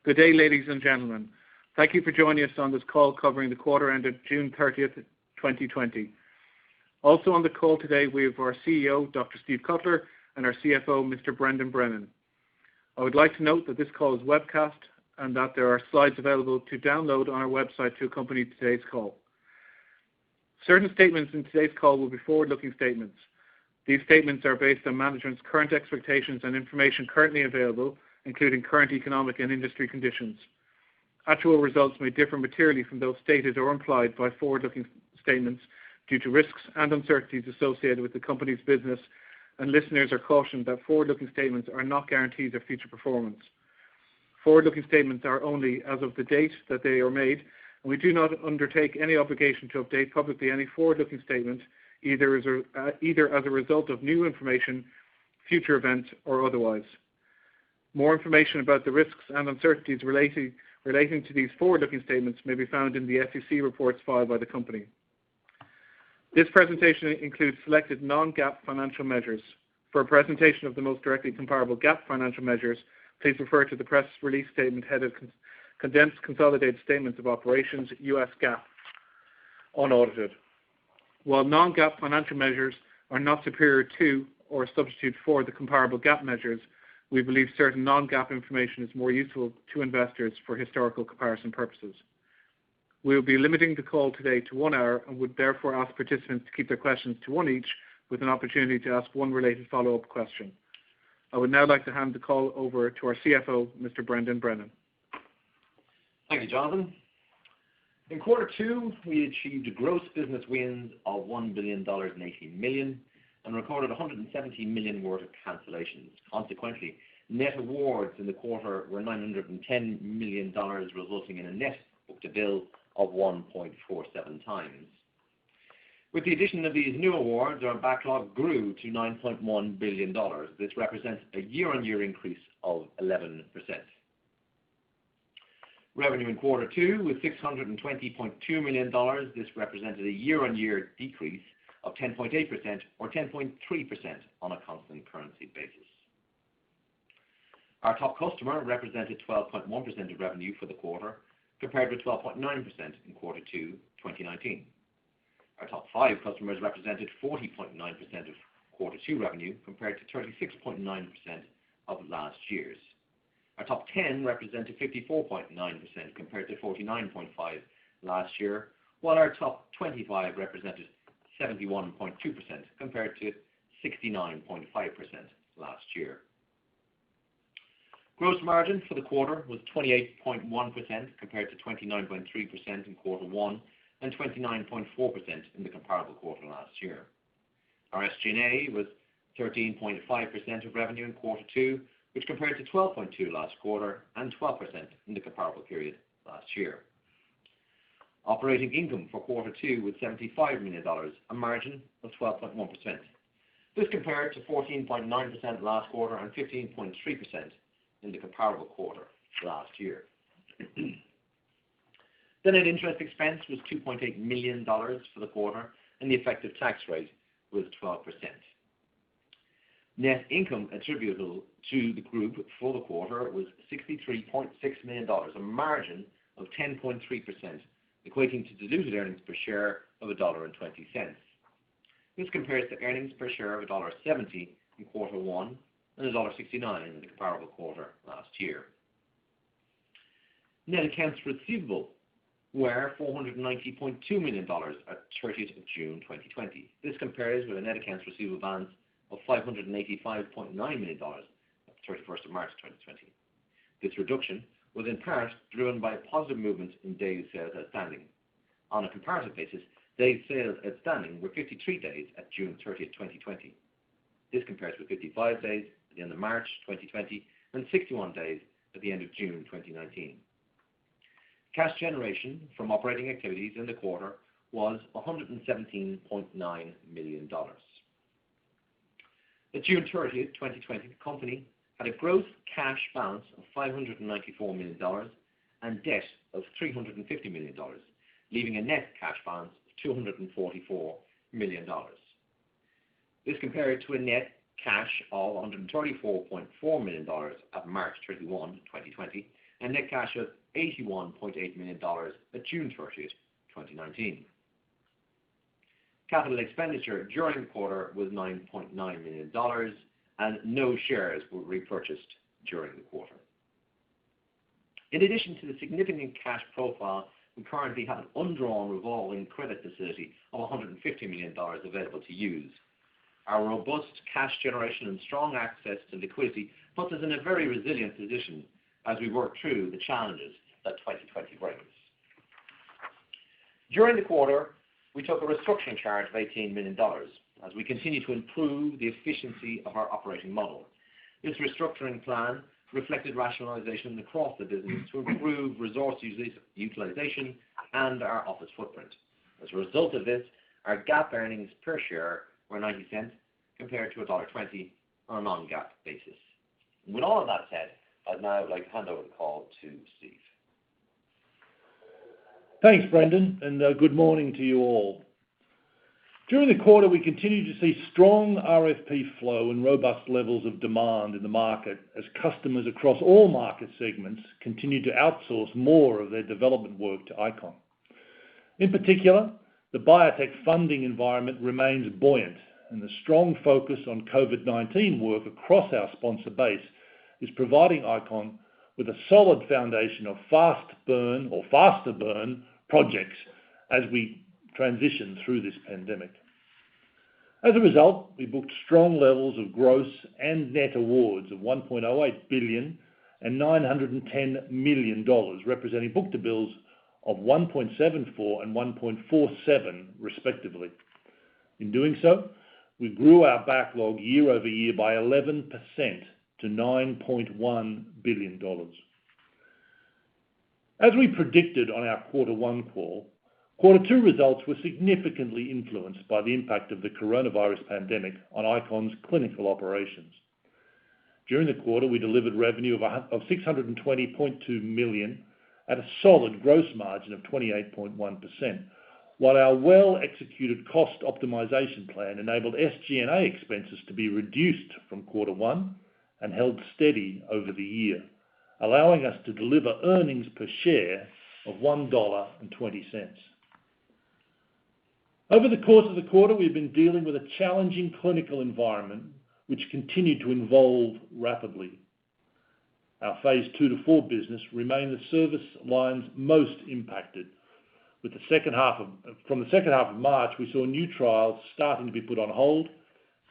Good day, ladies and gentlemen. Thank you for joining us on this call covering the quarter ended June 30th, 2020. Also on the call today, we have our CEO, Dr. Steve Cutler, and our CFO, Mr. Brendan Brennan. I would like to note that this call is webcast and that there are slides available to download on our website to accompany today's call. Certain statements in today's call will be forward-looking statements. These statements are based on management's current expectations and information currently available, including current economic and industry conditions. Actual results may differ materially from those stated or implied by forward-looking statements due to risks and uncertainties associated with the company's business, and listeners are cautioned that forward-looking statements are not guarantees of future performance. Forward-looking statements are only as of the date that they are made, and we do not undertake any obligation to update publicly any forward-looking statement, either as a result of new information, future events, or otherwise. More information about the risks and uncertainties relating to these forward-looking statements may be found in the SEC reports filed by the company. This presentation includes selected non-GAAP financial measures. For a presentation of the most directly comparable GAAP financial measures, please refer to the press release statement headed Condensed Consolidated Statements of Operations, US GAAP, unaudited. While non-GAAP financial measures are not superior to or a substitute for the comparable GAAP measures, we believe certain non-GAAP information is more useful to investors for historical comparison purposes. We will be limiting the call today to 1 hour and would therefore ask participants to keep their questions to one each, with an opportunity to ask one related follow-up question. I would now like to hand the call over to our CFO, Mr. Brendan Brennan. Thank you, Jonathan. In quarter two, we achieved gross business wins of $1,018 million and recorded $170 million worth of cancellations. Consequently, net awards in the quarter were $910 million, resulting in a net book-to-bill of 1.47 times. With the addition of these new awards, our backlog grew to $9.1 billion. This represents a year-on-year increase of 11%. Revenue in quarter two was $620.2 million. This represented a year-on-year decrease of 10.8% or 10.3% on a constant currency basis. Our top customer represented 12.1% of revenue for the quarter, compared with 12.9% in quarter two, 2019. Our top 5 customers represented 40.9% of quarter two revenue, compared to 36.9% of last year's. Our top 10 represented 54.9% compared to 49.5% last year, while our top 25 represented 71.2% compared to 69.5% last year. Gross margin for the quarter was 28.1% compared to 29.3% in quarter one and 29.4% in the comparable quarter last year. Our SG&A was 13.5% of revenue in quarter two, which compared to 12.2% last quarter and 12% in the comparable period last year. Operating income for quarter two was $75 million, a margin of 12.1%. This compared to 14.9% last quarter and 15.3% in the comparable quarter last year. The net interest expense was $2.8 million for the quarter, and the effective tax rate was 12%. Net income attributable to the group for the quarter was $63.6 million, a margin of 10.3%, equating to diluted earnings per share of $1.20. This compares to earnings per share of $1.70 in quarter one and $1.69 in the comparable quarter last year. Net accounts receivable were $490.2 million at 30th of June 2020. This compares with a net accounts receivable balance of $585.9 million at 31st of March 2020. This reduction was in part driven by a positive movement in days sales outstanding. On a comparative basis, days sales outstanding were 53 days at June 30th, 2020. This compares with 55 days at the end of March 2020 and 61 days at the end of June 2019. Cash generation from operating activities in the quarter was $117.9 million. At June 30th, 2020, the company had a gross cash balance of $594 million and debt of $350 million, leaving a net cash balance of $244 million. This compared to a net cash of $134.4 million at March 31, 2020, and net cash of $81.8 million at June 30th, 2019. Capital expenditure during the quarter was $9.9 million, and no shares were repurchased during the quarter. In addition to the significant cash profile, we currently have an undrawn revolving credit facility of $150 million available to use. Our robust cash generation and strong access to liquidity puts us in a very resilient position as we work through the challenges that 2020 brings. During the quarter, we took a restructuring charge of $18 million as we continue to improve the efficiency of our operating model. This restructuring plan reflected rationalization across the business to improve resource utilization and our office footprint. As a result of this, our GAAP earnings per share were 90 cents compared to $1.20 on a non-GAAP basis. With all of that said, I'd now like to hand over the call to Steve. Thanks, Brendan, and good morning to you all. During the quarter, we continued to see strong RFP flow and robust levels of demand in the market as customers across all market segments continued to outsource more of their development work to ICON. In particular, the biotech funding environment remains buoyant, and the strong focus on COVID-19 work across our sponsor base is providing ICON with a solid foundation of faster burn projects as we transition through this pandemic. As a result, we booked strong levels of gross and net awards of $1.08 billion and $910 million, representing book-to-bills of 1.74 and 1.47 respectively. In doing so, we grew our backlog year over year by 11% to $9.1 billion. As we predicted on our quarter one call, quarter two results were significantly influenced by the impact of the coronavirus pandemic on ICON's clinical operations. During the quarter, we delivered revenue of $620.2 million at a solid gross margin of 28.1%, while our well-executed cost optimization plan enabled SG&A expenses to be reduced from quarter one and held steady over the year, allowing us to deliver earnings per share of $1.20. Over the course of the quarter, we've been dealing with a challenging clinical environment which continued to evolve rapidly. Our phase 2 to 4 business remained the service lines most impacted. From the second half of March, we saw new trials starting to be put on hold,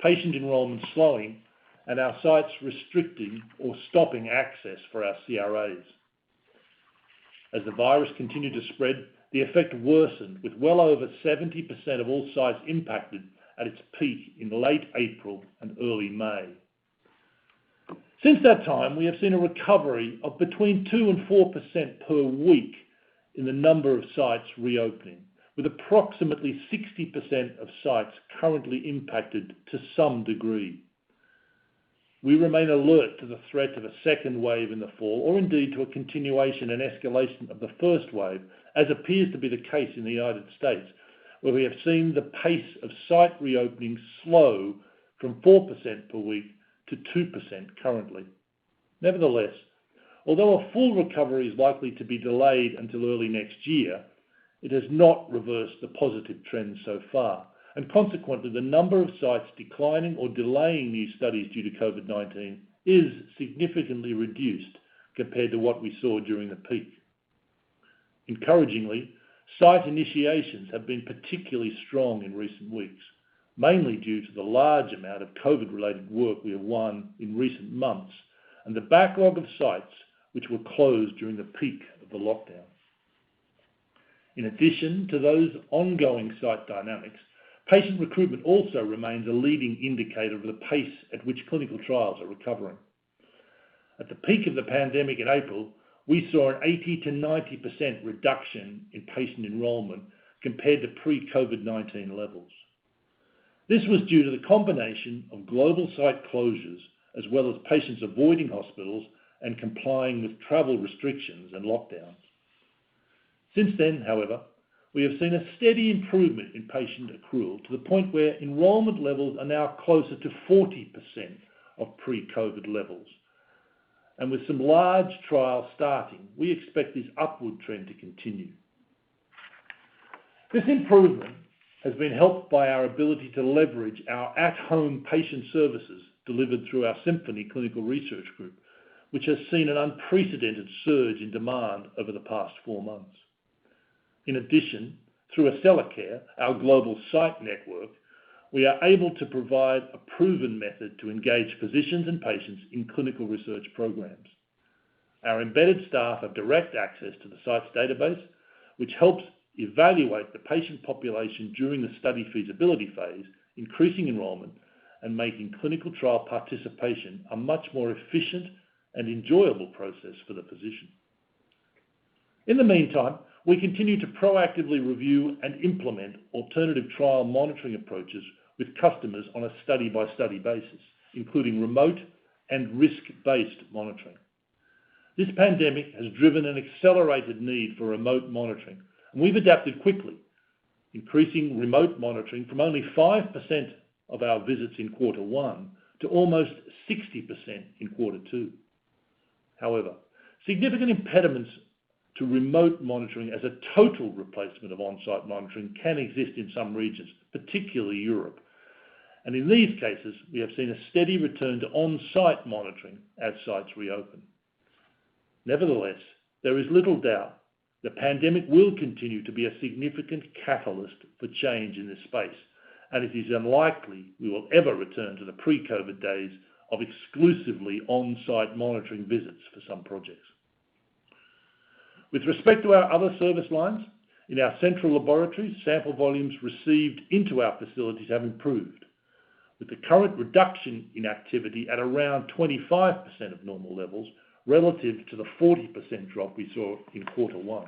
patient enrollment slowing, and our sites restricting or stopping access for our CRAs. As the virus continued to spread, the effect worsened, with well over 70% of all sites impacted at its peak in late April and early May. Since that time, we have seen a recovery of between 2 and 4% per week in the number of sites reopening, with approximately 60% of sites currently impacted to some degree. We remain alert to the threat of a second wave in the fall, or indeed to a continuation and escalation of the first wave, as appears to be the case in the United States, where we have seen the pace of site reopening slow from 4% per week to 2% currently. Nevertheless, although a full recovery is likely to be delayed until early next year, it has not reversed the positive trend so far, and consequently the number of sites declining or delaying new studies due to COVID-19 is significantly reduced compared to what we saw during the peak. Encouragingly, site initiations have been particularly strong in recent weeks, mainly due to the large amount of COVID-related work we have won in recent months and the backlog of sites which were closed during the peak of the lockdown. In addition to those ongoing site dynamics, patient recruitment also remains a leading indicator of the pace at which clinical trials are recovering. At the peak of the pandemic in April, we saw an 80 to 90% reduction in patient enrollment compared to pre-COVID-19 levels. This was due to the combination of global site closures as well as patients avoiding hospitals and complying with travel restrictions and lockdowns. Since then, however, we have seen a steady improvement in patient accrual to the point where enrollment levels are now closer to 40% of pre-COVID levels. and with some large trials starting, we expect this upward trend to continue. This improvement has been helped by our ability to leverage our at-home patient services delivered through our Symphony Clinical Research Group, which has seen an unprecedented surge in demand over the past 4 months. In addition, through ICLR, our global site network, we are able to provide a proven method to engage physicians and patients in clinical research programs. Our embedded staff have direct access to the site's database, which helps evaluate the patient population during the study feasibility phase, increasing enrolment and making clinical trial participation a much more efficient and enjoyable process for the physician. In the meantime, we continue to proactively review and implement alternative trial monitoring approaches with customers on a study-by-study basis, including remote and risk-based monitoring. This pandemic has driven an accelerated need for remote monitoring, and we've adapted quickly, increasing remote monitoring from only 5% of our visits in Q1 to almost 60% in Q2. However, significant impediments to remote monitoring as a total replacement of on-site monitoring can exist in some regions, particularly Europe. And in these cases, we have seen a steady return to on-site monitoring as sites reopen. Nevertheless, there is little doubt the pandemic will continue to be a significant catalyst for change in this space, and it is unlikely we will ever return to the pre-COVID days of exclusively on-site monitoring visits for some projects. With respect to our other service lines, in our central laboratories, sample volumes received into our facilities have improved, with the current reduction in activity at around 25% of normal levels relative to the 40% drop we saw in Q1,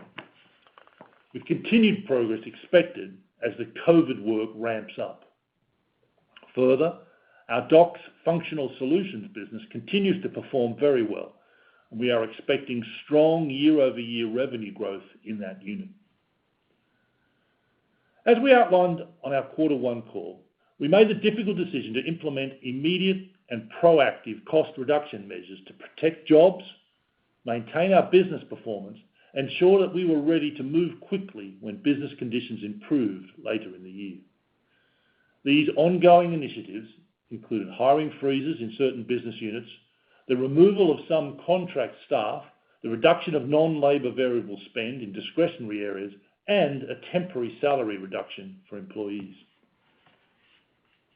with continued progress expected as the COVID work ramps up. Further, our DOCS Functional Solutions business continues to perform very well, and we are expecting strong year-over-year revenue growth in that unit. As we outlined on our Q1 call, we made the difficult decision to implement immediate and proactive cost reduction measures to protect jobs, maintain our business performance, and ensure that we were ready to move quickly when business conditions improved later in the year. These ongoing initiatives included hiring freezes in certain business units, the removal of some contract staff, the reduction of non-labour variable spend in discretionary areas, and a temporary salary reduction for employees.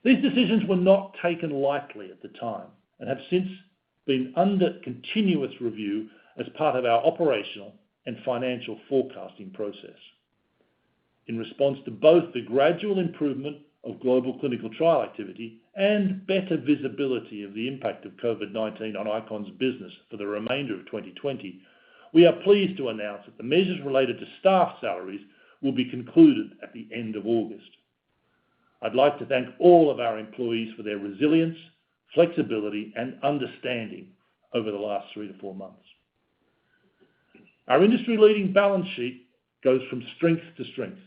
These decisions were not taken lightly at the time and have since been under continuous review as part of our operational and financial forecasting process. In response to both the gradual improvement of global clinical trial activity and better visibility of the impact of COVID-19 on ICON's business for the remainder of 2020, we are pleased to announce that the measures related to staff salaries will be concluded at the end of August. I'd like to thank all of our employees for their resilience, flexibility, and understanding over the last 3 to 4 months. Our industry-leading balance sheet goes from strength to strength.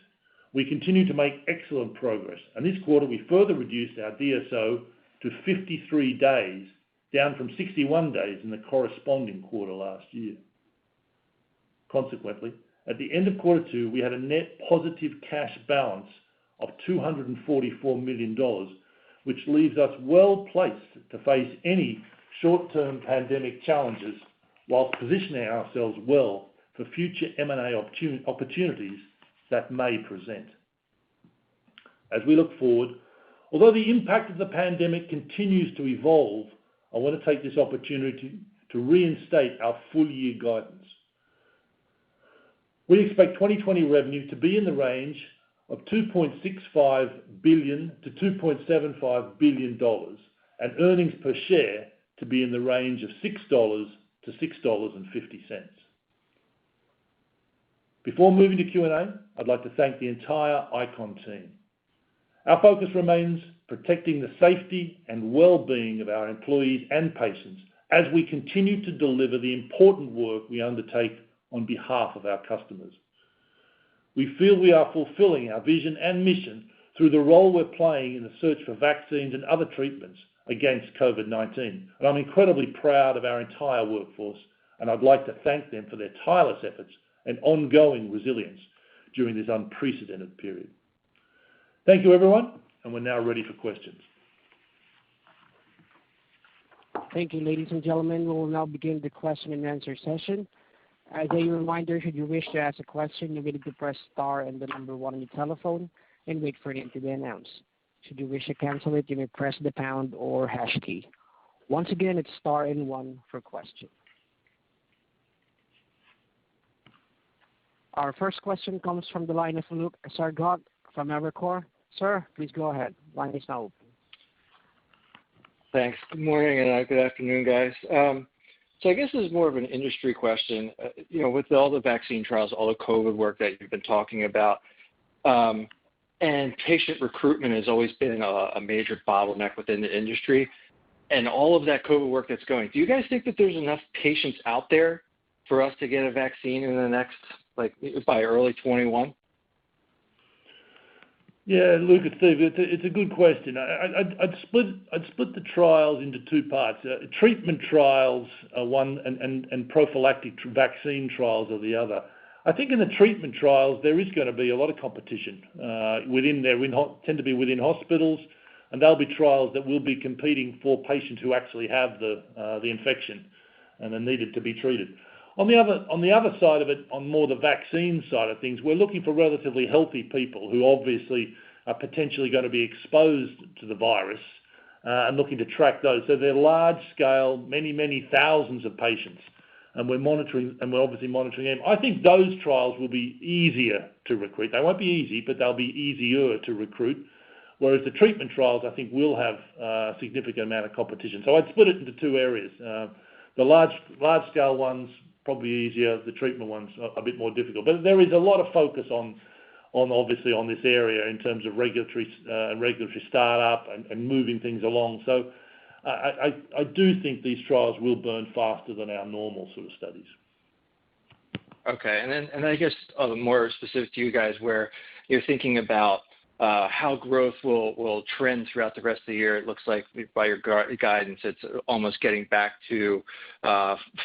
We continue to make excellent progress, and this quarter we further reduced our DSO to 53 days, down from 61 days in the corresponding quarter last year. Consequently, at the end of Q2, we had a net positive cash balance of $244 million, which leaves us well placed to face any short-term pandemic challenges whilst positioning ourselves well for future M&A opportunities that may present. As we look forward, although the impact of the pandemic continues to evolve, I want to take this opportunity to reinstate our full-year guidance. We expect 2020 revenue to be in the range of $2.65 billion to $2.75 billion and earnings per share to be in the range of $6 to $6.50. Before moving to Q&A, I'd like to thank the entire ICON team. Our focus remains protecting the safety and well-being of our employees and patients as we continue to deliver the important work we undertake on behalf of our customers. We feel we are fulfilling our vision and mission through the role we're playing in the search for vaccines and other treatments, against COVID-19. And I'm incredibly proud of our entire workforce, and I'd like to thank them for their tireless efforts and ongoing resilience during this unprecedented period. Thank you, everyone, and we're now ready for questions. Thank you, ladies and gentlemen. We will now begin the question and answer session. As a reminder, should you wish to ask a question, you will need to press star and the number 1 on your telephone and wait for it to be announced. Should you wish to cancel it, you may press the pound or hash key. Once again, it's star and 1 for question. Our first question comes from the line of Luke Sargot from Evercore. Sir, please go ahead. Line is now open. Thanks. Good morning and good afternoon, guys. So I guess this is more of an industry question. With all the vaccine trials, all the COVID work that you've been talking about, and patient recruitment has always been a major bottleneck within the industry, and all of that COVID work that's going. Do you guys think that there's enough patients out there for us to get a vaccine in the next, by early 21? Yeah, Luke and Steve, it's a good question. I'd split the trials into two parts. Treatment trials are one, and prophylactic vaccine trials are the other. I think in the treatment trials there is going to be a lot of competition within there. We tend to be within hospitals, and there'll be trials that will be competing for patients who actually have the infection and are needed to be treated. On the other side of it, on more the vaccine side of things, we're looking for relatively healthy people who obviously are potentially going to be exposed to the virus and looking to track those. So they're large scale, many thousands of patients, and we're obviously monitoring them. I think those trials will be easier to recruit. They won't be easy, but they'll be easier to recruit. Whereas the treatment trials, I think, will have a significant amount of competition. So I'd split it into two areas. The large scale ones, probably easier. The treatment ones a bit more difficult. But there is a lot of focus on obviously on this area in terms of regulatory startup and moving things along. So I do think these trials will burn faster than our normal sort of studies. Okay, and I guess more specific to you guys, where you're thinking about how growth will trend throughout the rest of the year. It looks like by your guidance, it's almost getting back to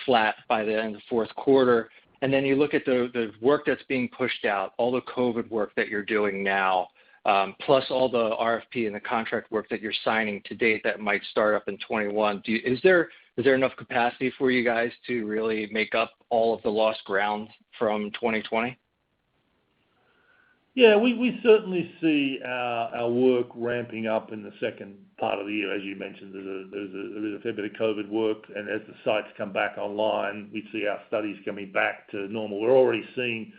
flat by the end of the fourth quarter. And then you look at the work that's being pushed out, all the COVID work that you're doing now, plus all the RFP and the contract work that you're signing to date that might start up in 21. Is there enough capacity for you guys to really make up all of the lost ground from 2020? Yeah, we certainly see our work ramping up in the second part of the year. As you mentioned, there is a fair bit of COVID work, and as the sites come back online, we see our studies coming back to normal. We're already seeing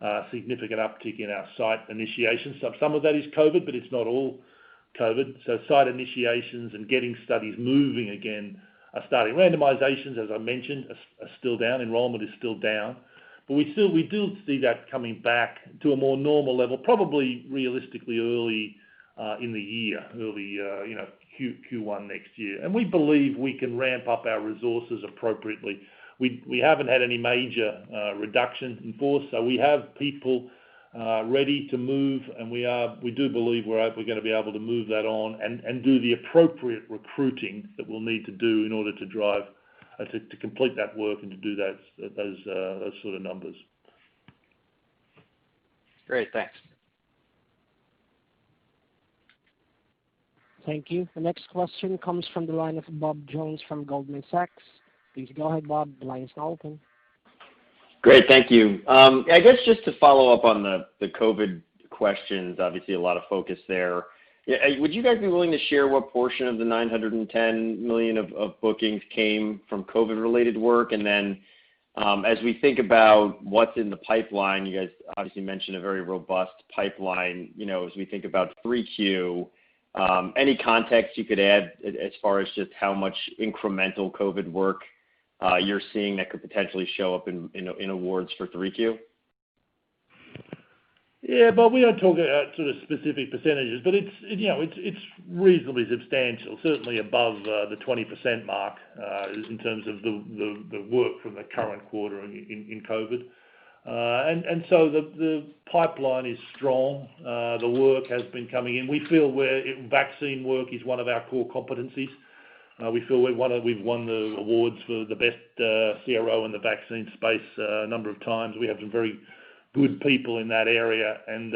a significant uptick in our site initiations. Some of that is COVID, but it's not all COVID. So site initiations and getting studies moving again are starting. Randomizations, as I mentioned, are still down. Enrollment is still down. But we do see that coming back to a more normal level, probably realistically early in the year, Q1 next year. And we believe we can ramp up our resources appropriately. We haven't had any major reduction in force, so we have people ready to move, and we do believe we're going to be able to move that on and do the appropriate recruiting that we'll need to do in order to drive. To complete that work and to do those sort of numbers. Great, thanks. Thank you. The next question comes from the line of Bob Jones from Goldman Sachs. Please go ahead, Bob. The line is now open. Great, thank you. I guess just to follow up on the COVID questions, obviously a lot of focus there. Yeah, would you guys be willing to share what portion of the $910 million of bookings came from COVID-related work? And then as we think about what's in the pipeline, you guys obviously mentioned a very robust pipeline, as we think about 3Q, any context you could add as far as just how much incremental COVID work you're seeing that could potentially show up in awards for 3Q? Yeah, but we don't talk about sort of specific percentages, but it's reasonably substantial, certainly above the 20% mark in terms of the work from the current quarter in COVID. And so the pipeline is strong. The work has been coming in. We feel vaccine work is one of our core competencies. We feel we've won the awards for the best CRO in the vaccine space a number of times. We have some very good people in that area, and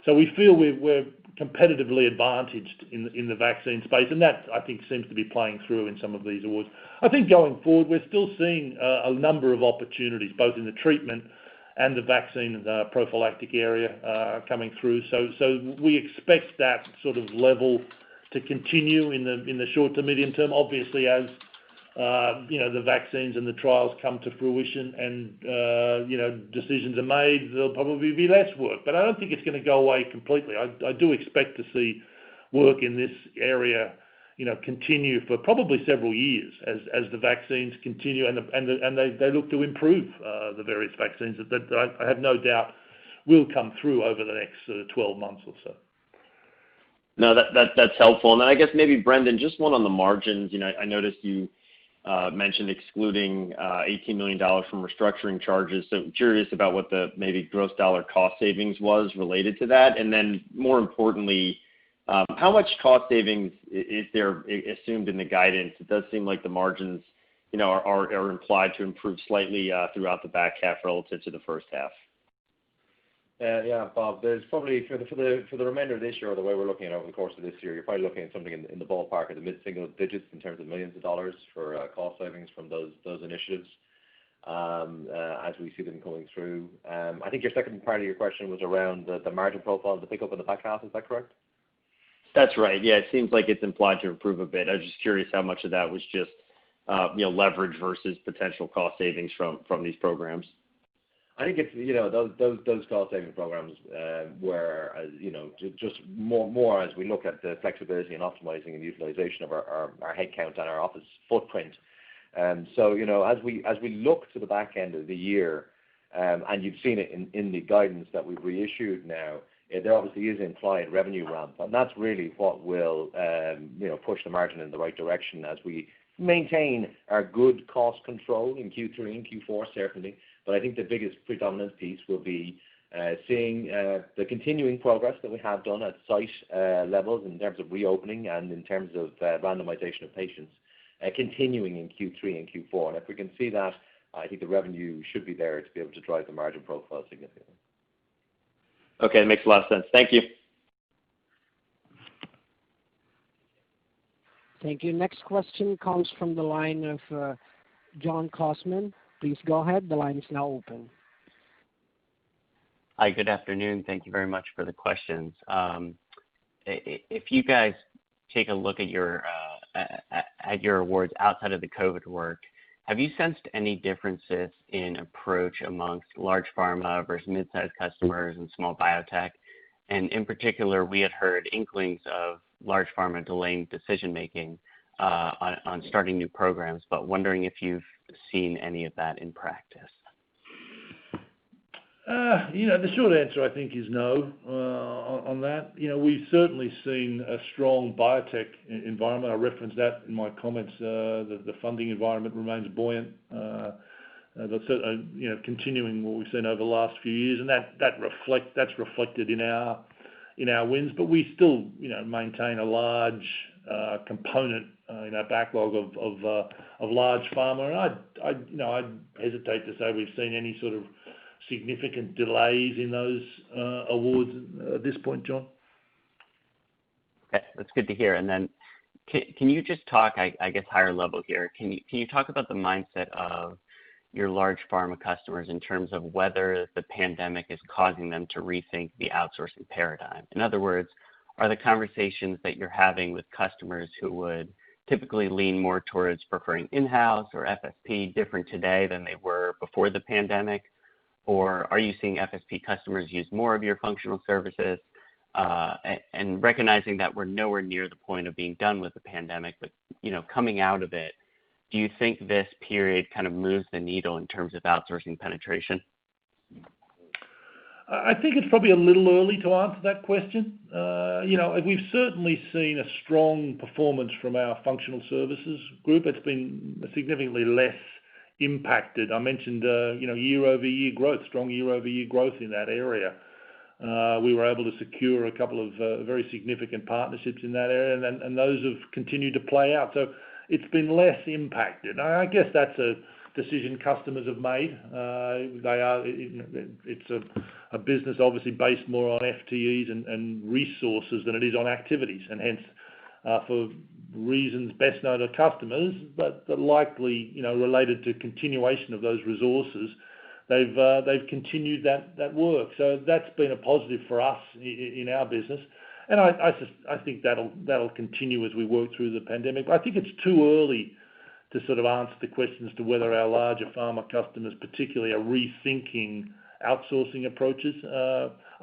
so we feel we're competitively advantaged in the vaccine space, and that I think seems to be playing through in some of these awards. I think going forward, we're still seeing a number of opportunities, both in the treatment and the vaccine prophylactic area coming through. So we expect that sort of level to continue in the short to medium term. Obviously, as the vaccines and the trials come to fruition and decisions are made, there'll probably be less work. But I don't think it's going to go away completely. I do expect to see work in this area continue for probably several years as the vaccines continue and they look to improve the various vaccines that I have no doubt will come through over the next 12 months or so. No, that's helpful. And then I guess maybe Brendan, just one on the margins. I noticed you mentioned excluding $18 million from restructuring charges. So curious about what the maybe gross dollar cost savings was related to that, and then more importantly, how much cost savings is there assumed in the guidance? It does seem like the margins, are implied to improve slightly throughout the back half relative to the first half. Yeah, Bob. There's probably for the remainder of this year, or the way we're looking at it over the course of this year, you're probably looking at something in the ballpark of the mid-single digits in terms of millions of dollars for cost savings from those initiatives as we see them coming through. I think your second part of your question was around the margin profile, the pickup in the back half. Is that correct? That's right. Yeah, it seems like it's implied to improve a bit. I was just curious how much of that was just leverage versus potential cost savings from these programs. I think it's those cost saving programs where just more as we look at the flexibility and optimizing and utilization of our headcount and our office footprint. So as we look to the back end of the year, and you've seen it in the guidance that we've reissued now, there obviously is implied revenue ramp, and that's really what will push the margin in the right direction as we maintain our good cost control in Q3 and Q4 certainly. But I think the biggest predominant piece will be seeing the continuing progress that we have done at site levels in terms of reopening and in terms of randomization of patients continuing in Q3 and Q4. And if we can see that, I think the revenue should be there to be able to drive the margin profile significantly. Okay, makes a lot of sense. Thank you. Thank you. Next question comes from the line of John Kosman. Please go ahead. The line is now open. Hi, good afternoon. Thank you very much for the questions. If you guys take a look at your awards outside of the COVID work, have you sensed any differences in approach amongst large pharma versus mid-sized customers and small biotech? And in particular, we had heard inklings of large pharma delaying decision-making on starting new programs, but wondering if you've seen any of that in practice. The short answer, I think, is no on that. We've certainly seen a strong biotech environment. I referenced that in my comments. The funding environment remains buoyant. That's continuing what we've seen over the last few years, and that's reflected in our wins. But we still, maintain a large component in our backlog of large pharma. And I'd hesitate to say we've seen any sort of significant delays in those awards at this point, John. Okay, that's good to hear. And then can you just talk, I guess, higher level here? Can you talk about the mindset of your large pharma customers in terms of whether the pandemic is causing them to rethink the outsourcing paradigm? In other words, are the conversations that you're having with customers who would typically lean more towards preferring in-house or FSP different today than they were before the pandemic? Or are you seeing FSP customers use more of your functional services? And recognizing that we're nowhere near the point of being done with the pandemic, but coming out of it, do you think this period kind of moves the needle in terms of outsourcing penetration? I think it's probably a little early to answer that question. We've certainly seen a strong performance from our functional services group. It's been significantly less impacted. I mentioned, year-over-year growth, strong year-over-year growth in that area. We were able to secure a couple of very significant partnerships in that area, and those have continued to play out. So it's been less impacted. I guess that's a decision customers have made. It's a business obviously based more on FTEs and resources than it is on activities, and hence for reasons best known to customers, but likely related to continuation of those resources, they've continued that work. So that's been a positive for us in our business, and I think that'll continue as we work through the pandemic. But I think it's too early to sort of answer the question as to whether our larger pharma customers particularly are rethinking outsourcing approaches.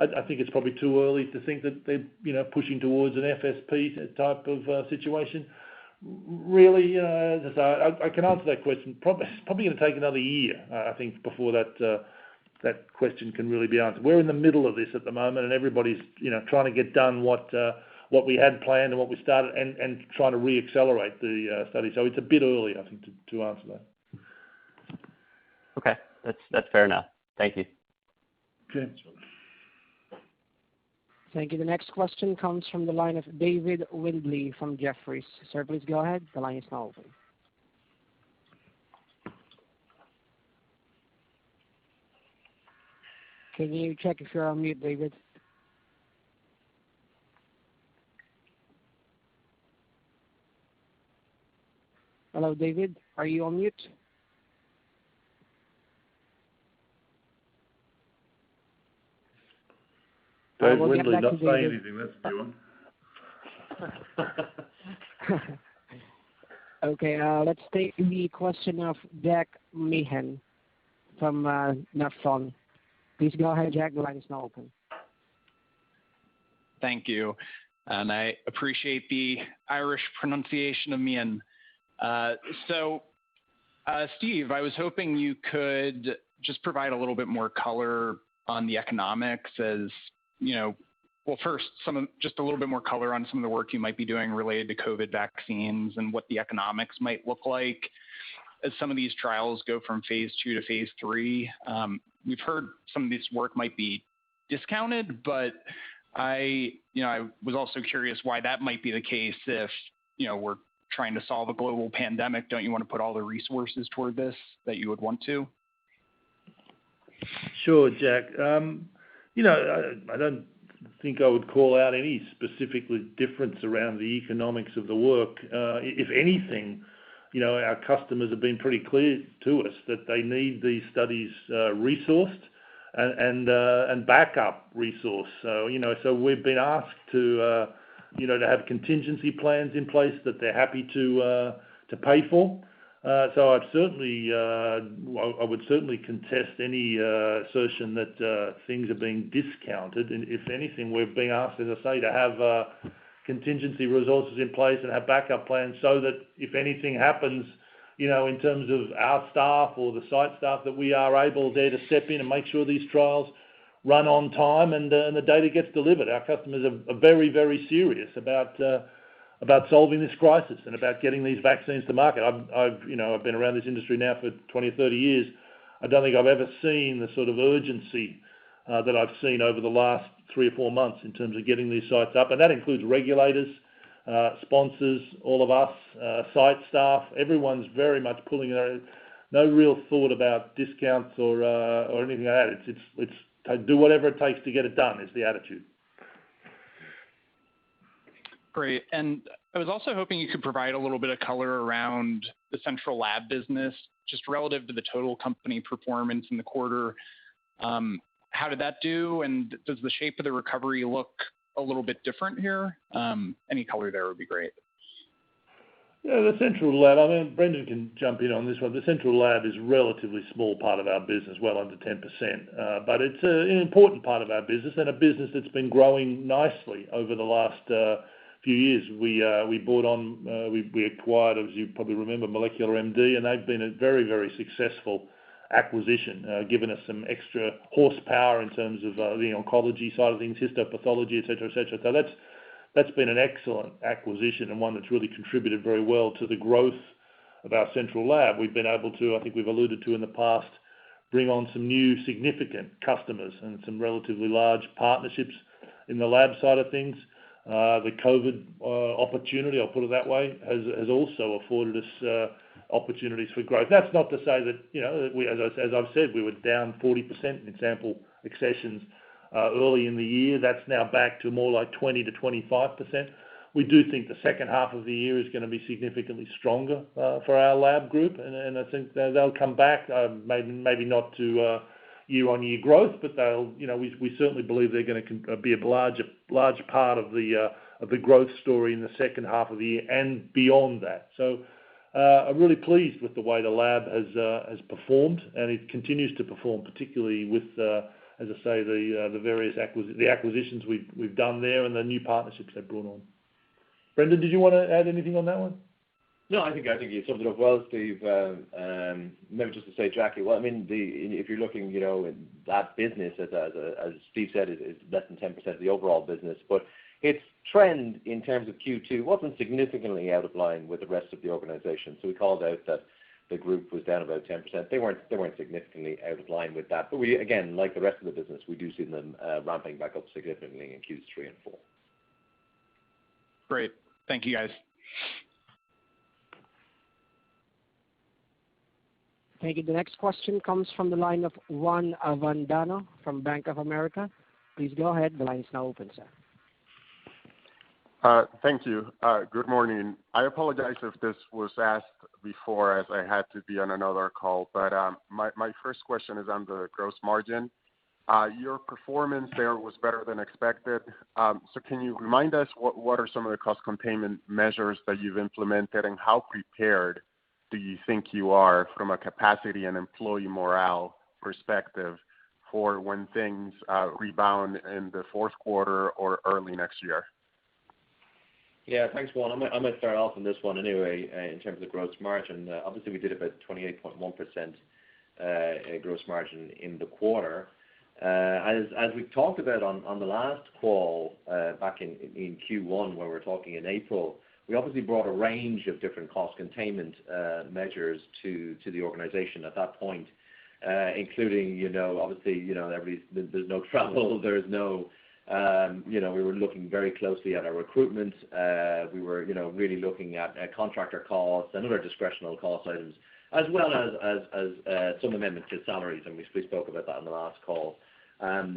I think it's probably too early to think that they're pushing towards an FSP type of situation. Really, as I say, I can answer that question. It's probably going to take another year, I think, before that question can really be answered. We're in the middle of this at the moment, and everybody's trying to get done what we had planned and what we started, and trying to re-accelerate the study. So it's a bit early, I think, to answer that. Okay, that's fair enough. Thank you. Okay. Thank you. The next question comes from the line of David Windley from Jefferies. Sir, please go ahead. The line is now open. Can you check if you're on mute, David? Hello, David. Are you on mute? Dave Windley not saying anything. That's a new one. Okay, let's take the question of Jack Meehan from Nephron. Please go ahead, Jack. The line is now open. Thank you. And I appreciate the Irish pronunciation of Meehan. Steve, I was hoping you could just provide a little bit more color on the economics first, just a little bit more color on some of the work you might be doing related to COVID vaccines and what the economics might look like as some of these trials go from phase 2 to phase 3. We've heard some of this work might be discounted, but I was also curious why that might be the case if, we're trying to solve a global pandemic. Don't you want to put all the resources toward this that you would want to? Sure, Jack. I don't think I would call out any specific difference around the economics of the work. If anything, our customers have been pretty clear to us that they need these studies resourced and backup resource. So we've been asked to have contingency plans in place that they're happy to pay for. So I would certainly contest any assertion that things are being discounted. And if anything, we're being asked, as I say, to have contingency resources in place and have backup plans so that if anything happens, in terms of our staff or the site staff, that we are able there to step in and make sure these trials run on time and the data gets delivered. Our customers are very, very serious about solving this crisis and about getting these vaccines to market. I've been around this industry now for 20 or 30 years. I don't think I've ever seen the sort of urgency that I've seen over the last 3 or 4 months in terms of getting these sites up. And that includes regulators, sponsors, all of us, site staff. Everyone's very much pulling their no real thought about discounts or anything like that. It's do whatever it takes to get it done is the attitude. Great. And I was also hoping you could provide a little bit of color around the central lab business, just relative to the total company performance in the quarter. How did that do? And does the shape of the recovery look a little bit different here? Any color there would be great. Yeah, the central lab, Brendan can jump in on this one. The central lab is a relatively small part of our business, well under 10%. But it's an important part of our business and a business that's been growing nicely over the last few years. We acquired, as you probably remember, Molecular MD, and they've been a very, very successful acquisition, given us some extra horsepower in terms of the oncology side of things, histopathology, et cetera, et cetera. So that's been an excellent acquisition and one that's really contributed very well to the growth of our central lab. We've been able to, I think we've alluded to in the past, bring on some new significant customers and some relatively large partnerships in the lab side of things. The COVID opportunity, I'll put it that way, has also afforded us opportunities for growth. That's not to say that, as I've said, we were down 40% in sample accessions early in the year. That's now back to more like 20 to 25%. We do think the second half of the year is going to be significantly stronger for our lab group, and I think they'll come back, maybe not to year-on-year growth, but we certainly believe they're going to be a large part of the growth story in the second half of the year and beyond that. So I'm really pleased with the way the lab has performed, and it continues to perform, particularly with, as I say, the various acquisitions we've done there and the new partnerships they've brought on. Brendan, did you want to add anything on that one? No, I think you summed it up well, Steve. Maybe just to say, Jackie, well, I mean, if you're looking, that business, as Steve said, is less than 10% of the overall business, but its trend in terms of Q2 wasn't significantly out of line with the rest of the organization. So we called out that the group was down about 10%. They weren't significantly out of line with that. But we, again, like the rest of the business, we do see them ramping back up significantly in Q3 and 4. Great. Thank you, guys. Thank you. The next question comes from the line of Juan Avendano from Bank of America. Please go ahead. The line is now open, sir. Thank you. Good morning. I apologize if this was asked before, as I had to be on another call, but my first question is on the gross margin. Your performance there was better than expected. So can you remind us what are some of the cost containment measures that you've implemented, and how prepared do you think you are from a capacity and employee morale perspective for when things rebound in the fourth quarter or early next year? Yeah, thanks, Juan. I might start off on this one anyway, in terms of gross margin. Obviously, we did about 28.1% gross margin in the quarter. As we talked about on the last call back in Q1, where we were talking in April, we obviously brought a range of different cost containment measures to the organization at that point, including, obviously, there's no travel, there's no, we were looking very closely at our recruitment. We were, really looking at contractor costs and other discretionary cost items, as well as some amendment to salaries, and we spoke about that on the last call.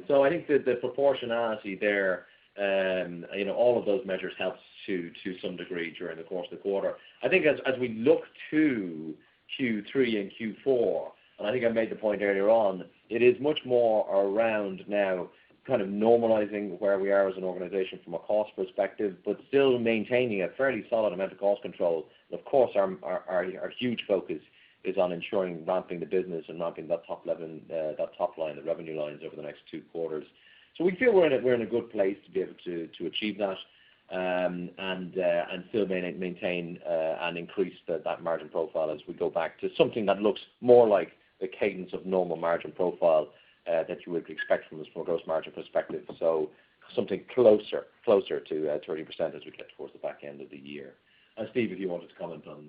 So I think that the proportionality there, all of those measures helped to some degree during the course of the quarter. I think as we look to Q3 and Q4, and I think I made the point earlier on, it is much more around now kind of normalizing where we are as an organization from a cost perspective, but still maintaining a fairly solid amount of cost control. And of course, our huge focus is on ensuring ramping the business and ramping that top line, the revenue lines over the next 2 quarters. So we feel we're in a good place to be able to achieve that, and still maintain and increase that margin profile as we go back to something that looks more like the cadence of normal margin profile that you would expect from us from a gross margin perspective. So something closer to 30% as we get towards the back end of the year. Steve, if you wanted to comment on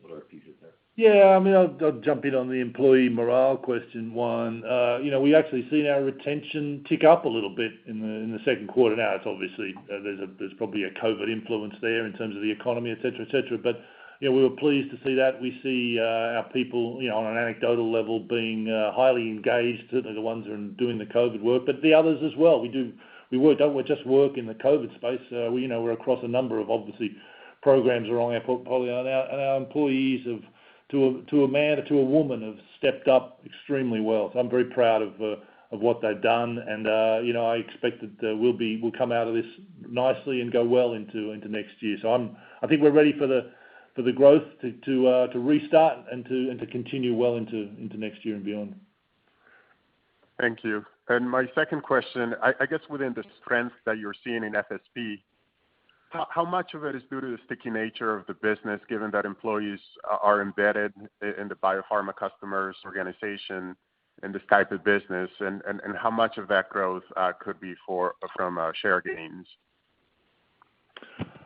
other pieces there. Yeah, I mean, I'll jump in on the employee morale question one. We actually seen our retention tick up a little bit in the second quarter. Now, it's obviously there's probably a COVID influence there in terms of the economy, et cetera, but we were pleased to see that. We see our people, on an anecdotal level, being highly engaged, certainly the ones who are doing the COVID work, but the others as well. We don't just work in the COVID space. We're across a number of, obviously, programs around our portfolio, and our employees have, to a man or to a woman, have stepped up extremely well. So I'm very proud of what they've done, and I expect that we'll come out of this nicely and go well into next year. So I think we're ready for the growth to restart and to continue well into next year and beyond. Thank you. And my second question, I guess within the strength that you're seeing in FSP, how much of it is due to the sticky nature of the business, given that employees are embedded in the biopharma customers organization in this type of business, and how much of that growth could be from share gains?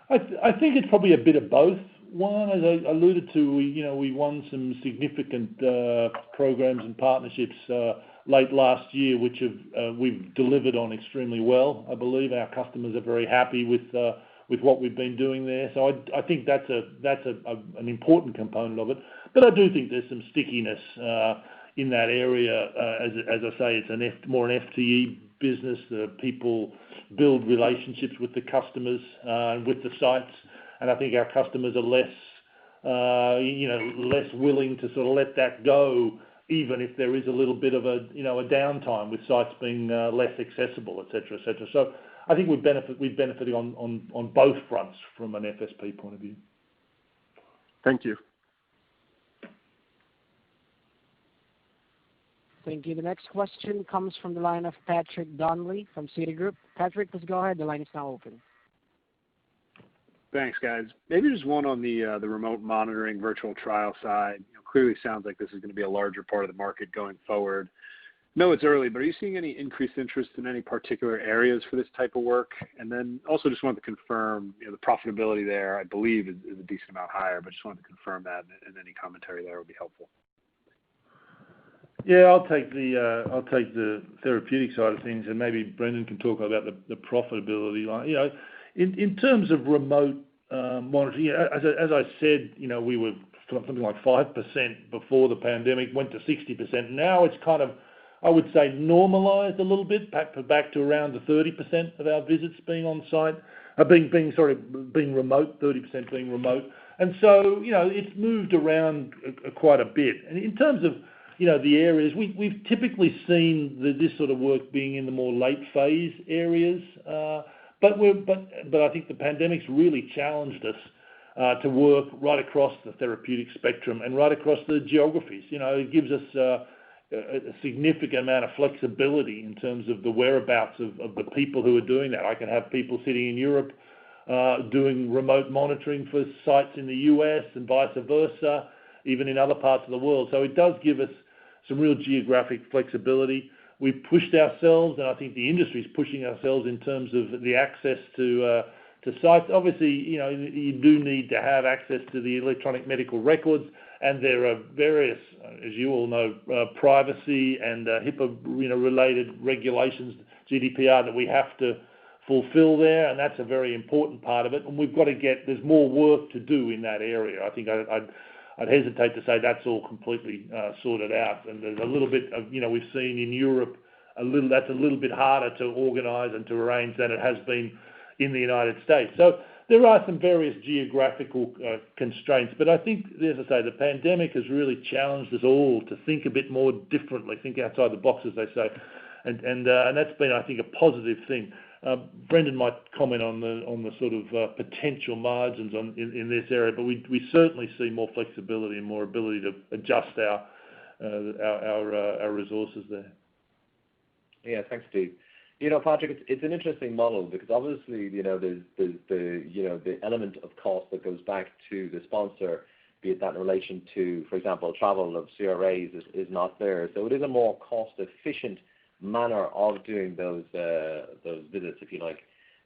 I think it's probably a bit of both, One, as I alluded to, we won some significant programs and partnerships late last year, which we've delivered on extremely well. I believe our customers are very happy with what we've been doing there. So I think that's an important component of it. But I do think there's some stickiness in that area. As I say, it's more an FTE business. People build relationships with the customers and with the sites, and I think our customers are less willing to sort of let that go, even if there is a little bit of a downtime with sites being less accessible, et cetera, et cetera. So I think we've benefited on both fronts from an FSP point of view. Thank you. Thank you. The next question comes from the line of Patrick Donnelly from Citigroup. Patrick, please go ahead. The line is now open. Thanks, guys. Maybe just one on the remote monitoring virtual trial side. Clearly sounds like this is going to be a larger part of the market going forward. No, it's early, but are you seeing any increased interest in any particular areas for this type of work? And then also just wanted to confirm, the profitability there, I believe, is a decent amount higher, but just wanted to confirm that, and any commentary there would be helpful. Yeah, I'll take the therapeutic side of things, and maybe Brendan can talk about the profitability line. In terms of remote monitoring, as I said, we were something like 5% before the pandemic, went to 60%. Now it's kind of, I would say, normalized a little bit, back to around the 30% of our visits being on site, being remote, 30% being remote. And so, it's moved around quite a bit. And in terms of the areas, we've typically seen this sort of work being in the more late phase areas, but I think the pandemic's really challenged us to work right across the therapeutic spectrum and right across the geographies. It gives us a significant amount of flexibility in terms of the whereabouts of the people who are doing that. I can have people sitting in Europe doing remote monitoring for sites in the US and vice versa, even in other parts of the world. So it does give us some real geographic flexibility. We've pushed ourselves, and I think the industry is pushing ourselves in terms of the access to sites. Obviously, you do need to have access to the electronic medical records, and there are various, as you all know, privacy and HIPAA related regulations, GDPR, that we have to fulfill there, and that's a very important part of it. And we've got to there's more work to do in that area. I think I'd hesitate to say that's all completely sorted out. And there's a little bit of, we've seen in Europe, that's a little bit harder to organise and to arrange than it has been in the United States. So there are some various geographical constraints, but I think, as I say, the pandemic has really challenged us all to think a bit more differently, think outside the box, as they say, and that's been, I think, a positive thing. Brendan might comment on the sort of potential margins in this area, but we certainly see more flexibility and more ability to adjust our resources there. Yeah, thanks, Steve. Patrick, it's an interesting model because obviously, there's the element of cost that goes back to the sponsor, be it that in relation to, for example, travel of CRAs is not there. So it is a more cost-efficient manner of doing those visits, if you like,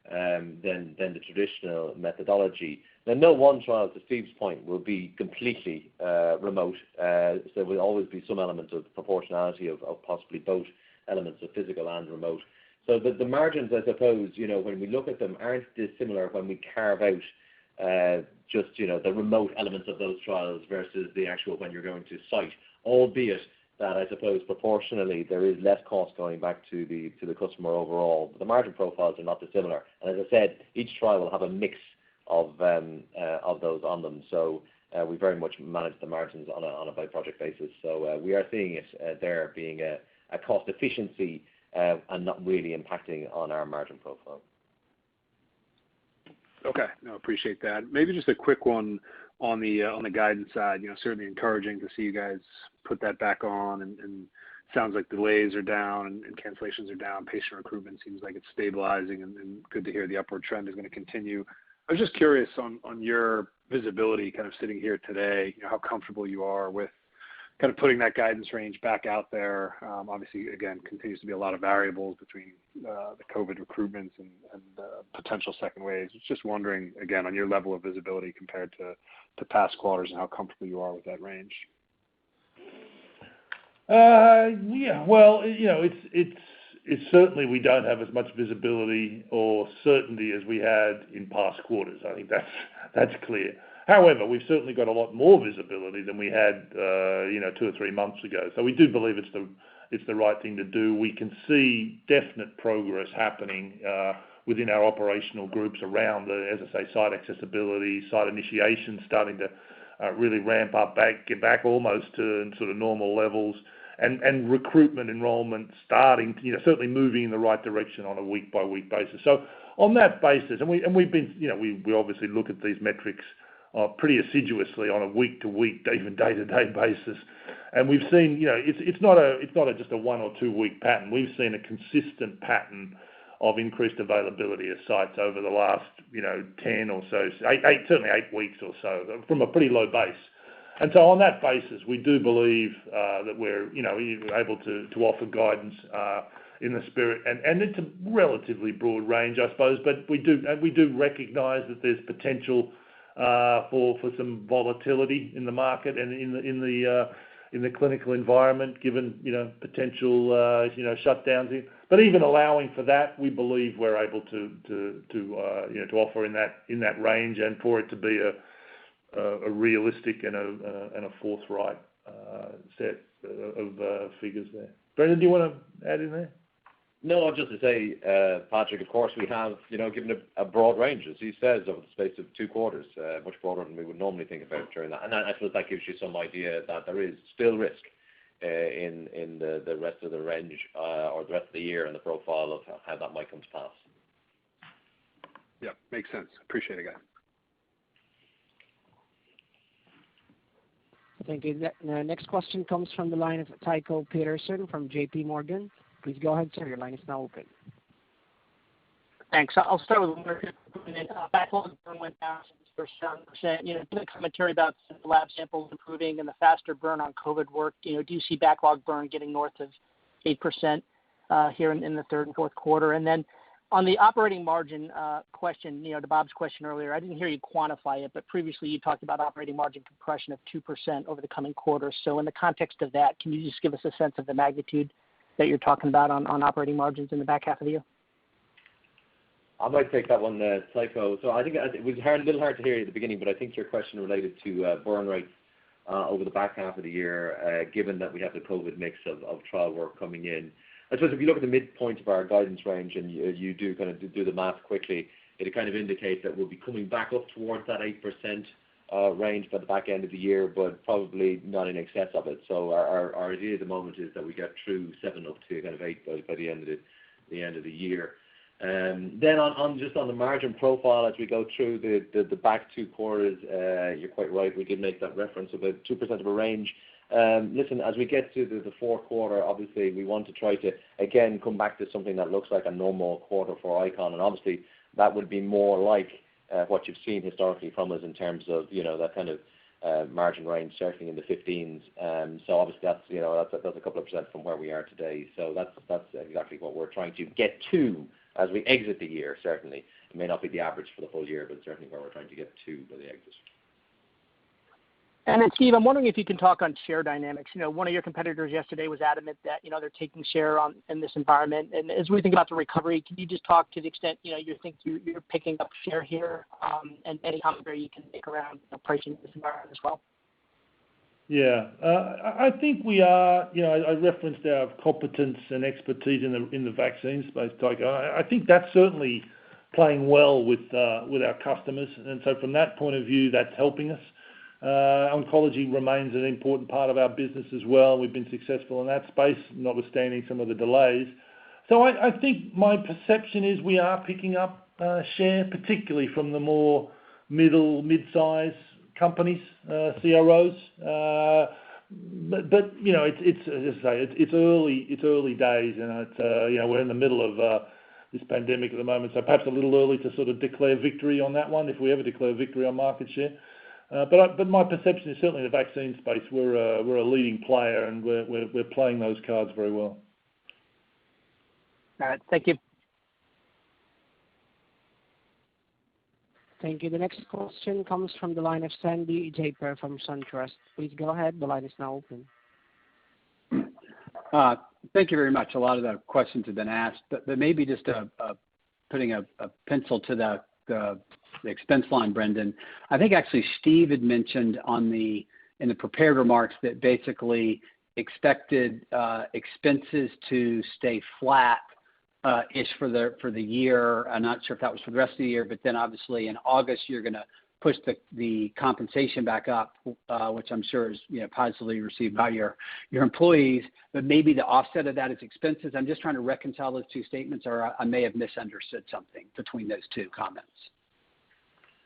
than the traditional methodology. Now, no one trial, to Steve's point, will be completely remote. So there will always be some element of proportionality of possibly both elements of physical and remote. So the margins, I suppose, when we look at them, aren't dissimilar when we carve out just the remote elements of those trials versus the actual when you're going to site, albeit that I suppose proportionally there is less cost going back to the customer overall. But the margin profiles are not dissimilar. And as I said, each trial will have a mix of those on them. So we very much manage the margins on a by project basis. So we are seeing it there being a cost efficiency and not really impacting on our margin profile. Okay, no, appreciate that. Maybe just a quick one on the guidance side. Certainly encouraging to see you guys put that back on, and sounds like delays are down and cancellations are down. Patient recruitment seems like it's stabilizing, and good to hear the upward trend is going to continue. I was just curious on your visibility, kind of sitting here today, how comfortable you are with kind of putting that guidance range back out there. Obviously, again, continues to be a lot of variables between the COVID recruitments and potential second waves. Just wondering, again, on your level of visibility compared to past quarters and how comfortable you are with that range. Yeah, well, it's certainly we don't have as much visibility or certainty as we had in past quarters. I think that's clear. However, we've certainly got a lot more visibility than we had, 2 or 3 months ago. So we do believe it's the right thing to do. We can see definite progress happening within our operational groups around as I say, site accessibility, site initiation starting to really ramp up get back almost to sort of normal levels. And recruitment enrollment starting, certainly moving in the right direction on a week-by-week basis. So on that basis, and we've been, we obviously look at these metrics pretty assiduously on a week-to-week, even day-to-day basis, and we've seen, it's not just a 1 or 2 week pattern. We've seen a consistent pattern of increased availability of sites over the last, 10 or so, certainly 8 weeks or so, from a pretty low base. And so on that basis, we do believe that we're, able to offer guidance in the spirit, and it's a relatively broad range, I suppose. But we do recognise that there's potential for some volatility in the market and in the clinical environment, given potential shutdowns. But even allowing for that, we believe we're able to offer in that range, and for it to be a realistic and a forthright set of figures there. Brendan, do you want to add in there? No, just to say, Patrick, of course we have, given a broad range, as he says, over the space of 2 quarters, much broader than we would normally think about during that. And I suppose that gives you some idea that there is still risk in the rest of the range or the rest of the year and the profile of how that might come to pass. Yeah, makes sense. Appreciate it, guys. Thank you. The next question comes from the line of Tycho Peterson from JP Morgan. Please go ahead, sir. Your line is now open. Thanks. I'll start with backlog burn went down 7%. The commentary about lab samples improving and the faster burn on COVID work. Do you see backlog burn getting north of 8% here in the third and fourth quarter? And then on the operating margin question, to Bob's question earlier, I didn't hear you quantify it, but previously you talked about operating margin compression of 2% over the coming quarters. So in the context of that, can you just give us a sense of the magnitude that you're talking about on operating margins in the back half of the year? I might take that one, Tycho. So I think it was a little hard to hear you at the beginning, but I think your question related to burn rates over the back half of the year, given that we have the COVID mix of trial work coming in. I suppose if you look at the midpoint of our guidance range and you do kind of do the math quickly, it kind of indicates that we'll be coming back up towards that 8% range by the back end of the year, but probably not in excess of it. So our idea at the moment is that we get through 7 up to kind of 8 by the end of the year. Then on the margin profile as we go through the back 2 quarters, you're quite right. We did make that reference about 2% of a range. Listen, as we get to the fourth quarter, obviously we want to try to again come back to something that looks like a normal quarter for ICON, and obviously that would be more like what you've seen historically from us in terms of that kind of margin range, certainly in the 15s. So obviously that's a couple of percent from where we are today. So that's exactly what we're trying to get to as we exit the year. Certainly, it may not be the average for the full year, but certainly where we're trying to get to by the exit. And then, Steve, I'm wondering if you can talk on share dynamics. One of your competitors yesterday was adamant that they're taking share in this environment. And as we think about the recovery, can you just talk to the extent you think you're picking up share here, and any commentary you can make around pricing in this environment as well? Yeah, I think we are. I referenced our competence and expertise in the vaccine space, Tycho. I think that's certainly playing well with our customers, and so from that point of view, that's helping us. Oncology remains an important part of our business as well. We've been successful in that space, notwithstanding some of the delays. So I think my perception is we are picking up share, particularly from the more mid-size companies, CROs. But it's as I say, it's early days, and we're in the middle of this pandemic at the moment, so perhaps a little early to sort of declare victory on that one, if we ever declare victory on market share. But my perception is certainly in the vaccine space, we're a leading player, and we're playing those cards very well. All right. Thank you. Thank you. The next question comes from the line of Sandy Draper from SunTrust. Please go ahead. The line is now open. Thank you very much. A lot of the questions have been asked, but maybe just putting a pencil to the expense line, Brendan. I think actually Steve had mentioned in the prepared remarks that basically expected expenses to stay flat ish for the year. I'm not sure if that was for the rest of the year, but then obviously in August you're going to push the compensation back up, which I'm sure is positively received by your employees. But maybe the offset of that is expenses. I'm just trying to reconcile those two statements, or I may have misunderstood something between those two comments.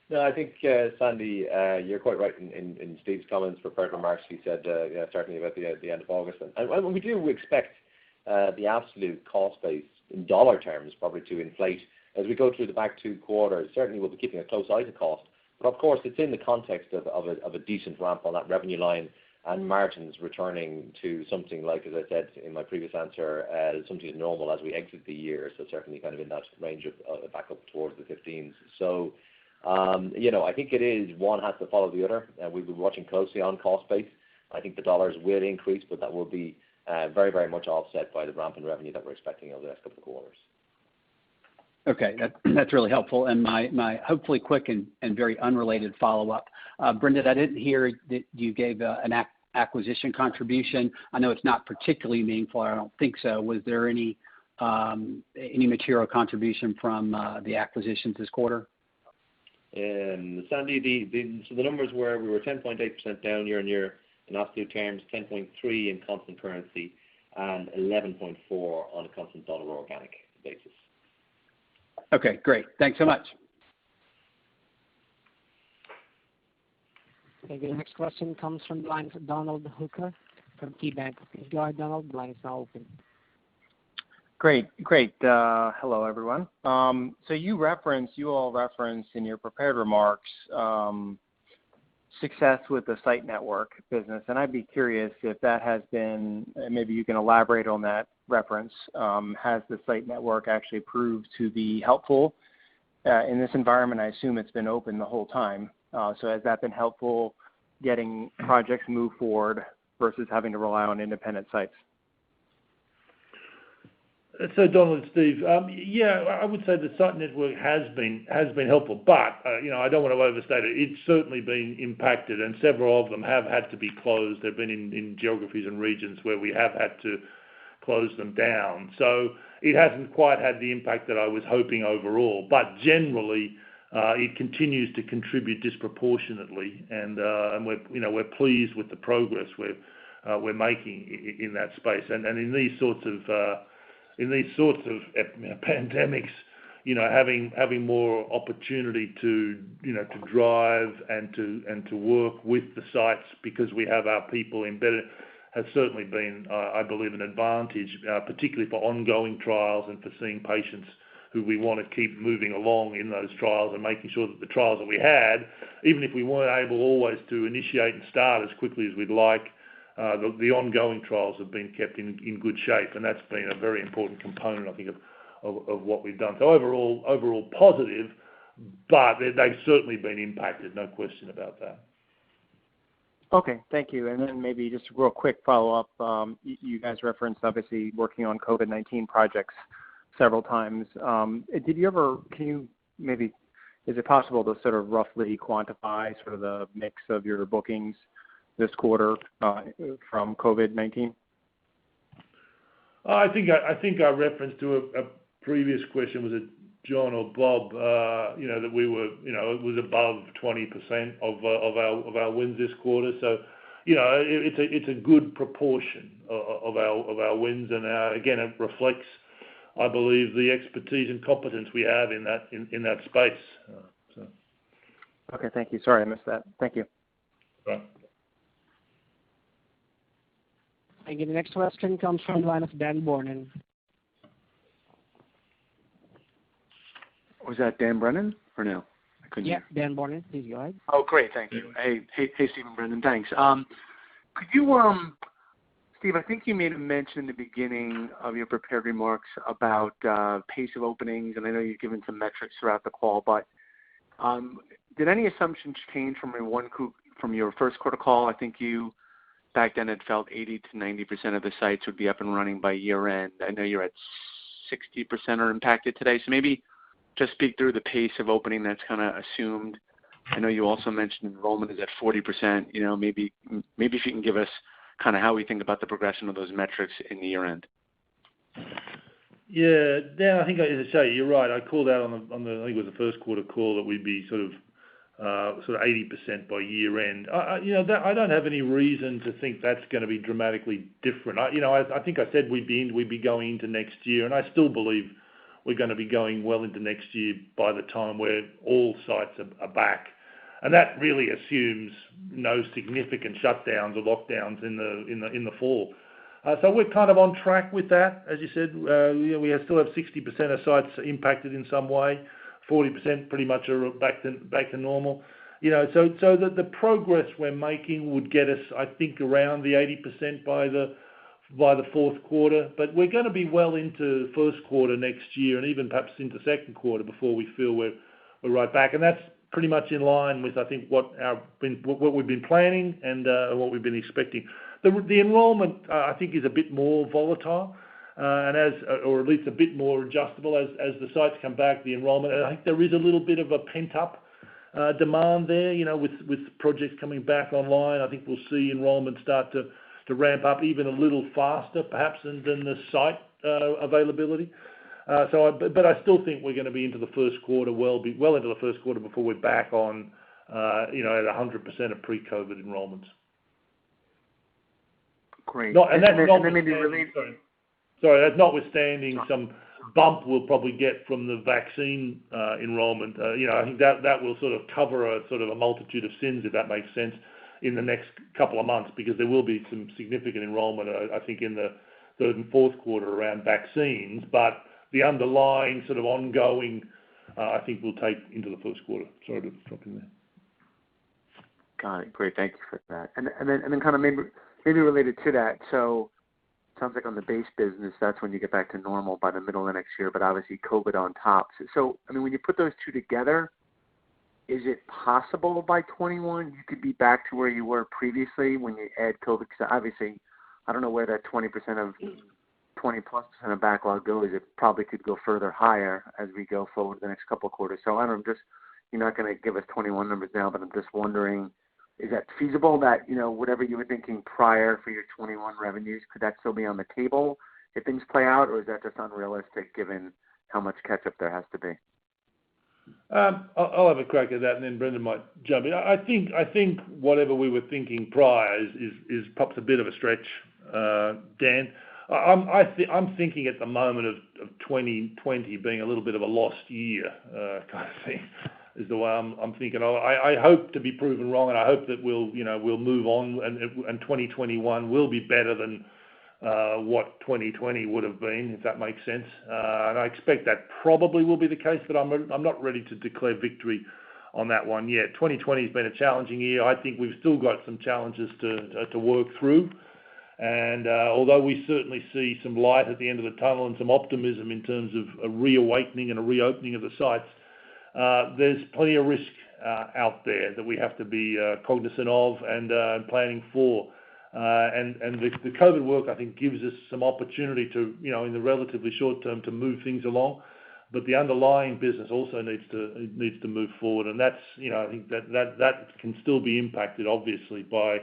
No, I think, Sandy, you're quite right in Steve's comments, prepared remarks. He said certainly about the end of August. And we do expect the absolute cost base in dollar terms probably to inflate as we go through the back two quarters. Certainly we'll be keeping a close eye to cost. But of course, it's in the context of a decent ramp on that revenue line and margins returning to something like, as I said in my previous answer, something normal as we exit the year. So certainly kind of in that range of back up towards the 15s. So, I think it is one has to follow the other. We'll be watching closely on cost base. I think the dollars will increase, but that will be very, very much offset by the ramp in revenue that we're expecting over the next couple of quarters. Okay, that's really helpful. And my hopefully quick and very unrelated follow-up. Brendan, I didn't hear that you gave an acquisition contribution. I know it's not particularly meaningful. I don't think so. Was there any material contribution from the acquisitions this quarter? Sandy, the numbers we were 10.8% down year on year in absolute terms, 10.3 in constant currency, and 11.4 on a constant dollar organic basis. Okay, great. Thanks so much. Okay, the next question comes from the line of Donald Hooker from KeyBanc. Please go ahead, Donald. The line is now open. Great. Hello, everyone. So you all referenced in your prepared remarks success with the site network business, and I'd be curious if that has been, maybe you can elaborate on that reference. Has the site network actually proved to be helpful in this environment? I assume it's been open the whole time. So has that been helpful getting projects moved forward versus having to rely on independent sites? So Donald, Steve, I would say the site network has been helpful, but I don't want to overstate it. It's certainly been impacted, and several of them have had to be closed. They've been in geographies and regions where we have had to close them down. So it hasn't quite had the impact that I was hoping overall, but generally it continues to contribute disproportionately, and we're pleased with the progress we're making in that space, and in these sorts of pandemics, having more opportunity to drive and to work with the sites because we have our people embedded has certainly been, I believe, an advantage, particularly for ongoing trials and for seeing patients who we want to keep moving along in those trials and making sure that the trials that we had, even if we weren't able always to initiate and start as quickly as we'd like, the ongoing trials have been kept in good shape, and that's been a very important component, I think, of what we've done. So overall positive, but they've certainly been impacted, no question about that. Okay, thank you. And then maybe just a real quick follow-up. You guys referenced obviously working on COVID-19 projects several times. Is it possible to sort of roughly quantify sort of the mix of your bookings this quarter from COVID-19? I think I referenced to a previous question, was it John or Bob? That we were, it was above 20% of our wins this quarter. So, it's a good proportion of our wins, and again, it reflects, I believe, the expertise and competence we have in that space. Okay, thank you. Sorry, I missed that. Thank you. Right. Thank you. The next question comes from the line of Dan Bornan. Was that Dan Brennan or no? Yeah, Dan Barnett, please go ahead. Oh, great, thank you. Hey, Steve and Brendan, thanks. Could you, Steve, I think you made a mention in the beginning of your prepared remarks about pace of openings, and I know you've given some metrics throughout the call, but did any assumptions change from your first quarter call? I think you back then had felt 80 to 90% of the sites would be up and running by year end. I know you're at 60% are impacted today, so maybe just speak through the pace of opening that's kind of assumed. I know you also mentioned enrollment is at 40%. You know, maybe if you can give us kind of how we think about the progression of those metrics in the year end. Yeah, Dan, I think as I say, you're right. I called out on the I think it was the first quarter call that we'd be sort of 80% by year end. I don't have any reason to think that's going to be dramatically different. I think I said we'd be going into next year, and I still believe we're going to be going well into next year by the time where all sites are back. And that really assumes no significant shutdowns or lockdowns in the fall. So we're kind of on track with that, as you said. We still have 60% of sites impacted in some way. 40% pretty much are back to normal. So the progress we're making would get us, I think, around the 80% by the fourth quarter. But we're going to be well into first quarter next year, and even perhaps into second quarter before we feel we're right back. And that's pretty much in line with, I think, what we've been planning and what we've been expecting. The enrollment, I think, is a bit more volatile, or at least a bit more adjustable as the sites come back. The enrollment, I think there is a little bit of a pent-up demand there. With projects coming back online, I think we'll see enrollment start to ramp up even a little faster, perhaps, than the site availability. But I still think we're going to be into the first quarter, well into the first quarter before we're back on, at 100% of pre-COVID enrollments. Great. That's notwithstanding some bump we'll probably get from the vaccine enrollment. I think that will sort of cover a multitude of sins, if that makes sense, in the next couple of months, because there will be some significant enrollment, I think, in the third and fourth quarter around vaccines. But the underlying sort of ongoing, I think, will take into the first quarter. Sorry to drop in there. Got it. Great. Thank you for that. And then kind of maybe related to that. So it sounds like on the base business, that's when you get back to normal by the middle of next year, but obviously COVID on top. So, I mean, when you put those two together, is it possible by 21 you could be back to where you were previously when you add COVID? Because obviously, I don't know where that 20% of 20+% of backlog goes. It probably could go further higher as we go forward the next couple of quarters. So I don't know, you're not going to give us 21 numbers now, but I'm just wondering, is that feasible that, whatever you were thinking prior for your 21 revenues, could that still be on the table if things play out, or is that just unrealistic given how much catch-up there has to be? I'll have a crack at that, and then Brendan might jump in. I think whatever we were thinking prior is perhaps a bit of a stretch, Dan. I'm thinking at the moment of 2020 being a little bit of a lost year kind of thing, is the way I'm thinking. I hope to be proven wrong, and I hope that we'll move on, and 2021 will be better than what 2020 would have been, if that makes sense. And I expect that probably will be the case, but I'm not ready to declare victory on that one yet. 2020 has been a challenging year. I think we've still got some challenges to work through. And although we certainly see some light at the end of the tunnel and some optimism in terms of a reawakening and a reopening of the sites, there's plenty of risk out there that we have to be cognizant of and planning for. And the COVID work, I think, gives us some opportunity to, in the relatively short term, to move things along. But the underlying business also needs to move forward, and that's, I think that can still be impacted, obviously, by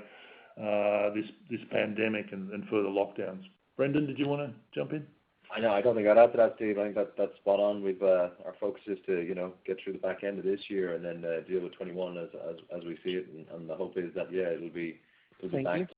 this pandemic and further lockdowns. Brendan, did you want to jump in? I know. I don't think I'd add to that, Steve. I think that's spot on. We've our focus is to get through the back end of this year and then deal with 21 as we see it, and the hope is that it'll be back